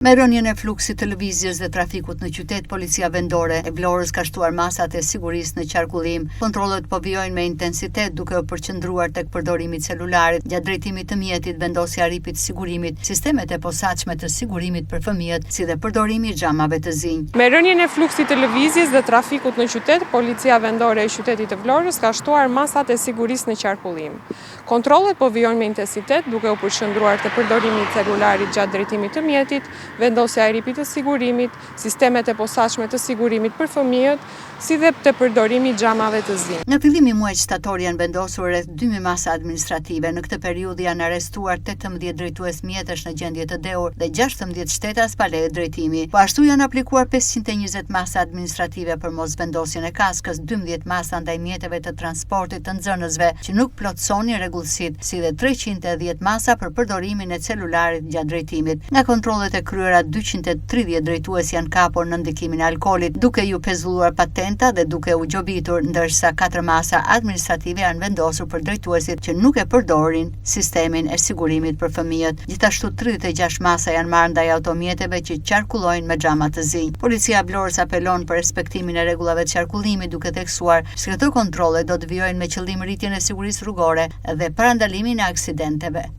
Me rënien e fluksit të lëvizjes dhe trafikut në qytet, policia vendore e Vlorës ka shtuar masat e sigurisë në qarkullim. Kontrollet po vijojnë me intensitet duke u përqendruar tek përdorimi i celularit, gjatë drejtimit të mjetit, vendosja e ripit të sigurimit, sistemet e posaçme të sigurimit për fëmijët, si dhe përdorimi i xhamave të zinj. Me rënien e fluksit të lëvizjes dhe trafikut në qytet, policia vendore e qytetit të Vlorës ka shtuar masat e sigurisë në qarkullim. Kontrollet po vijojnë me intensitet duke u përqendruar te përdorimi i celularit gjatë drejtimit të mjetit, vendosja e ripit të sigurimit, sistemet e posaçme të sigurimit për fëmijët, si dhe të përdorimi i xhamave të zinj. Në fillim i muajit shtator janë vendosur rreth 2000 masa administrative. Në këtë periudhë janë arrestuar 18 drejtues mjetesh në gjendje të dehur dhe 16 shtetas pa leje drejtimi. Po ashtu janë aplikuar 520 masa administrative për mosvendosjen e kaskës, 12 masa ndaj mjeteve të transportit të nxënësve që nuk plotësonin rregullsitë, si dhe 310 masa për përdorimin e celularit gjatë drejtimit. Nga kontrollet e kryera 230 drejtues janë kapur në ndikimin e alkoolit, duke ju pezulluar patenta dhe duke u gjobitur, ndërsa 4 masa administrative janë vendosur për drejtuesit që nuk e përdorin sistemin e sigurimit për fëmijët. Gjithashtu 36 masa janë marrë ndaj automjeteve që qarkullojnë me xhama të zinj. Policia e Vlorës apelon për respektimin e rregullave të qarkullimit, duke theksuar se këto kontrolle do të vijojnë me qëllim rritjen e sigurisë rrugore dhe parandalimin e aksidenteve.